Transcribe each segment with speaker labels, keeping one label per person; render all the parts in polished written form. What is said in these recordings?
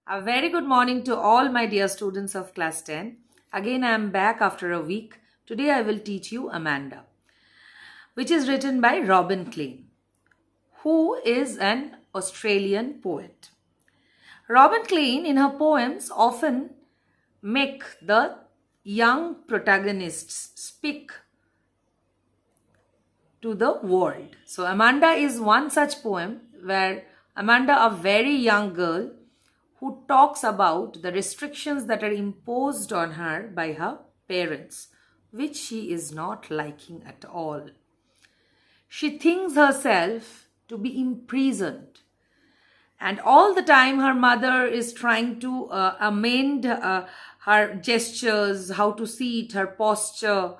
Speaker 1: A very good morning to all my dear students of class 10. Again, I am back after a week. Today, I will teach you Amanda, which is written by Robin Klein, who is an Australian poet. Robin Klein, in her poems, often make the young protagonists speak to the world. So, Amanda is one such poem where Amanda, a very young girl, who talks about the restrictions that are imposed on her by her parents, which she is not liking at all. She thinks herself to be imprisoned, and all the time her mother is trying to amend her gestures, how to sit, her posture,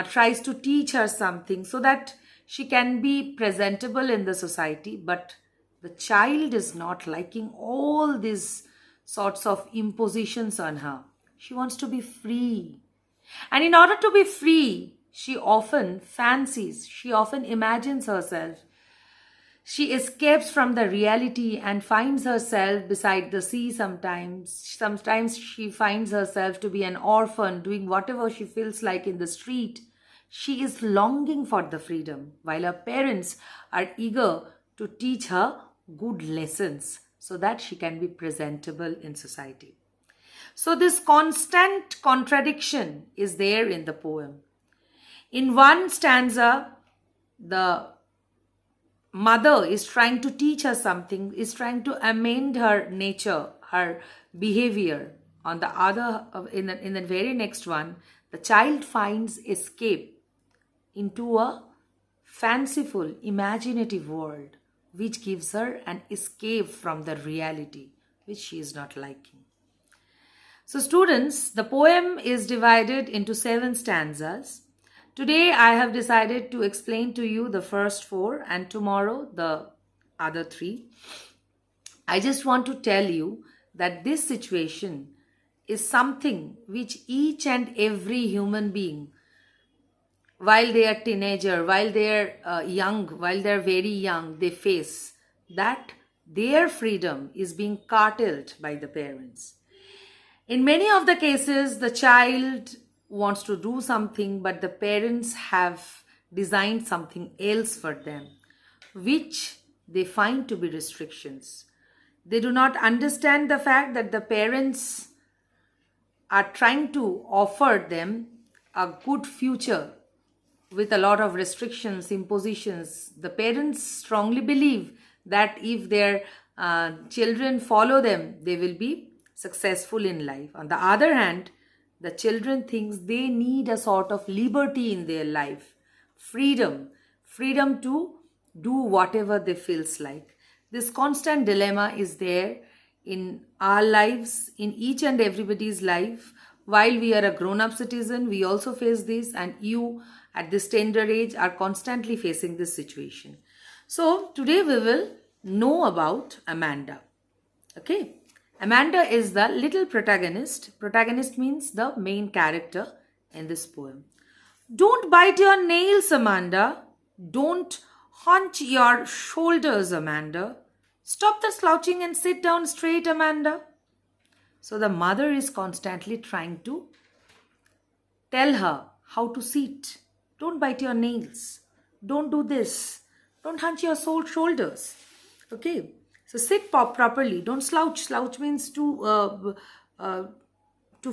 Speaker 1: tries to teach her something so that she can be presentable in the society. But the child is not liking all these sorts of impositions on her. She wants to be free. And in order to be free, she often fancies, she often imagines herself. She escapes from the reality and finds herself beside the sea sometimes. Sometimes she finds herself to be an orphan, doing whatever she feels like in the street. She is longing for the freedom, while her parents are eager to teach her good lessons so that she can be presentable in society. So, this constant contradiction is there in the poem. In one stanza, the mother is trying to teach her something, is trying to amend her nature, her behavior. On the other, in the very next one, the child finds escape into a fanciful, imaginative world, which gives her an escape from the reality, which she is not liking. So, students, the poem is divided into 7 stanzas. Today, I have decided to explain to you the first 4 and tomorrow the other 3. I just want to tell you that this situation is something which each and every human being, while they are teenager, while they are young, while they are very young, they face that their freedom is being curtailed by the parents. In many of the cases, the child wants to do something, but the parents have designed something else for them, which they find to be restrictions. They do not understand the fact that the parents are trying to offer them a good future with a lot of restrictions, impositions. The parents strongly believe that if their children follow them, they will be successful in life. On the other hand, the children thinks they need a sort of liberty in their life, freedom to do whatever they feels like. This constant dilemma is there in our lives, in each and everybody's life. While we are a grown-up citizen, we also face this, and you at this tender age are constantly facing this situation. So today we will know about Amanda. Okay. Amanda is the little protagonist. Protagonist means the main character in this poem. Don't bite your nails, Amanda. Don't hunch your shoulders, Amanda. Stop the slouching and sit down straight, Amanda. So the mother is constantly trying to tell her how to sit. Don't bite your nails. Don't do this. Don't hunch your shoulders. Okay. So sit properly. Don't slouch. Slouch means to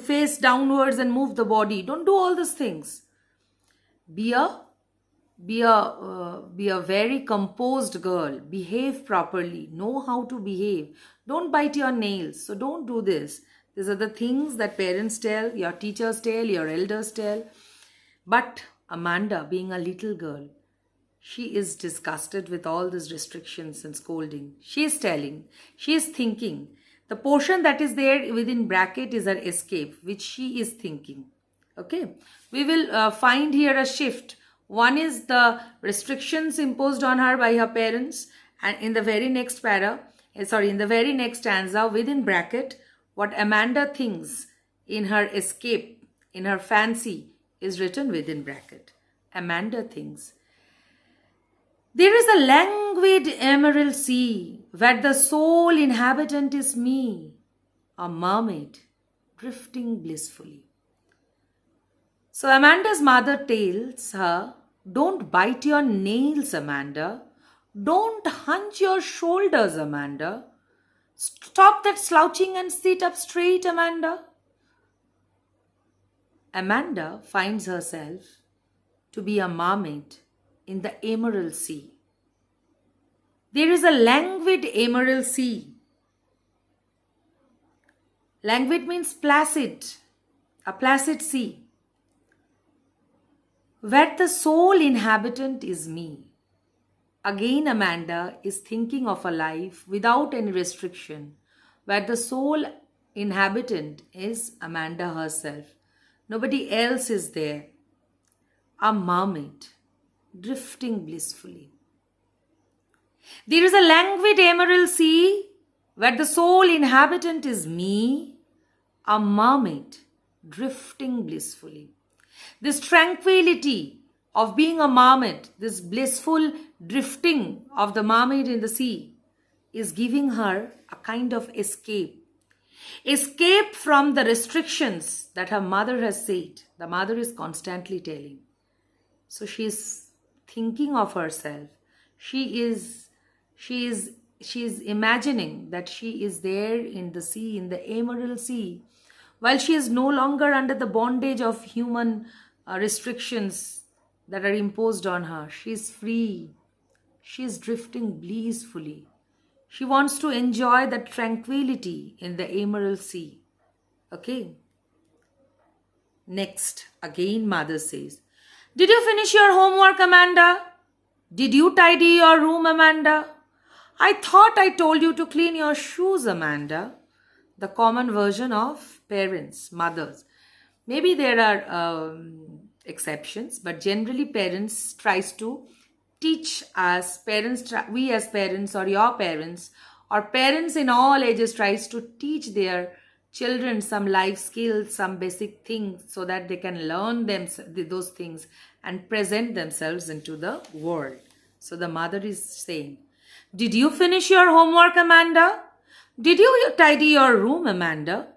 Speaker 1: face downwards and move the body. Don't do all these things. Be a very composed girl. Behave properly. Know how to behave. Don't bite your nails. So don't do this. These are the things that parents tell, your teachers tell, your elders tell. But Amanda, being a little girl, she is disgusted with all these restrictions and scolding. She is thinking. The portion that is there within bracket is her escape, which she is thinking. Okay. We will find here a shift. One is the restrictions imposed on her by her parents. And in the very next in the very next stanza within bracket, what Amanda thinks in her escape, in her fancy, is written within bracket. Amanda thinks, there is a languid emerald sea, where the sole inhabitant is me. a mermaid drifting blissfully. So Amanda's mother tells her, don't bite your nails, Amanda. Don't hunch your shoulders, Amanda. Stop that slouching and sit up straight, Amanda. Amanda finds herself to be a mermaid in the Emerald Sea. There is a languid Emerald Sea. Languid means placid, a placid sea, where the sole inhabitant is me. Again, Amanda is thinking of a life without any restriction, where the sole inhabitant is Amanda herself. Nobody else is there. A mermaid drifting blissfully. There is a languid Emerald Sea, where the sole inhabitant is me, a mermaid drifting blissfully. This tranquility of being a mermaid, this blissful drifting of the mermaid in the sea, is giving her a kind of escape. Escape from the restrictions that her mother has said. The mother is constantly telling. So she is thinking of herself. She is imagining that she is there in the sea, in the Emerald Sea, while she is no longer under the bondage of human restrictions that are imposed on her. She is free. She is drifting blissfully. She wants to enjoy that tranquility in the Emerald Sea. Okay. Next, again mother says, did you finish your homework, Amanda? Did you tidy your room, Amanda? I thought I told you to clean your shoes, Amanda. The common version of parents, mothers. Maybe there are exceptions, but generally parents tries to teach us, we as parents or your parents or parents in all ages tries to teach their children some life skills, some basic things so that they can learn those things and present themselves into the world. So the mother is saying, did you finish your homework, Amanda? Did you tidy your room, Amanda?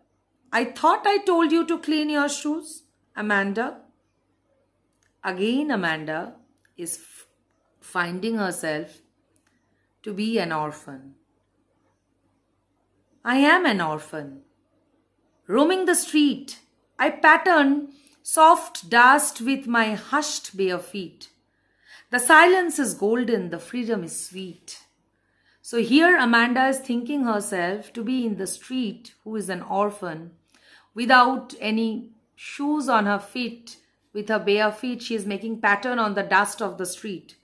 Speaker 1: I thought I told you to clean your shoes, Amanda. Again, Amanda is finding herself to be an orphan. I am an orphan. Roaming the street, I pattern soft dust with my hushed bare feet. The silence is golden, the freedom is sweet. So here Amanda is thinking herself to be in the street, who is an orphan, without any shoes on her feet. With her bare feet, she is making pattern on the dust of the street.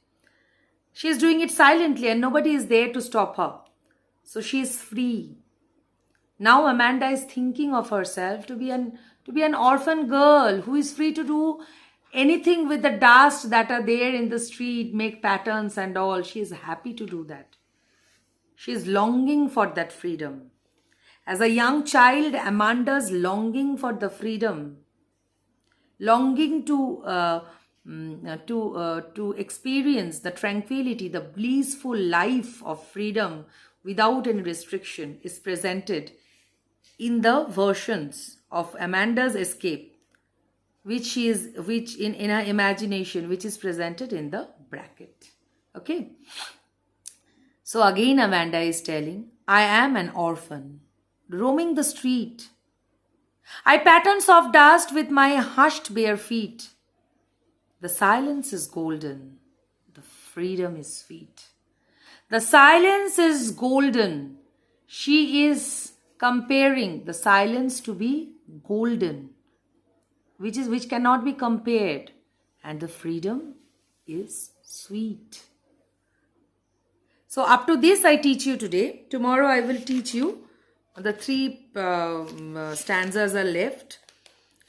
Speaker 1: She is doing it silently and nobody is there to stop her. So she is free. Now Amanda is thinking of herself to be an orphan girl who is free to do anything with the dust that are there in the street, make patterns and all. She is happy to do that. She is longing for that freedom. As a young child, Amanda's longing for the freedom, longing to experience the tranquility, the blissful life of freedom without any restriction is presented in the versions of Amanda's escape, which in her imagination, which is presented in the bracket. Okay. So again Amanda is telling, I am an orphan, roaming the street. I pattern soft dust with my hushed bare feet. The silence is golden, the freedom is sweet. The silence is golden. She is comparing the silence to be golden, which cannot be compared, and the freedom is sweet. So up to this I teach you today. Tomorrow I will teach you the 3 stanzas are left,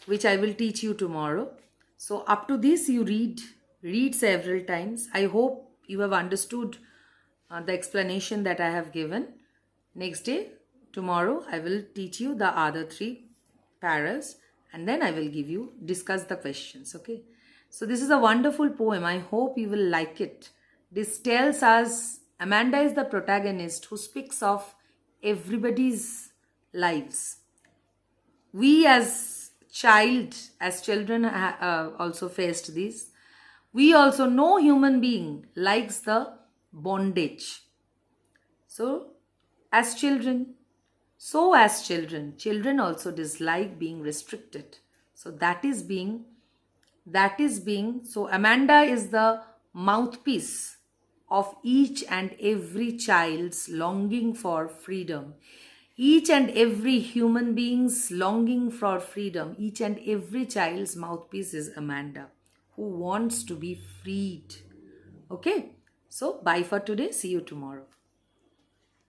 Speaker 1: which I will teach you tomorrow. So up to this you read several times. I hope you have understood the explanation that I have given. Next day, tomorrow, I will teach you the other 3 paras and then I will discuss the questions. Okay. So this is a wonderful poem. I hope you will like it. This tells us Amanda is the protagonist who speaks of everybody's lives. We as children also faced this. We also know human being likes the bondage. So as children, children also dislike being restricted. So so Amanda is the mouthpiece of each and every child's longing for freedom. Each and every human being's longing for freedom, each and every child's mouthpiece is Amanda, who wants to be freed. Okay, so bye for today. See you tomorrow.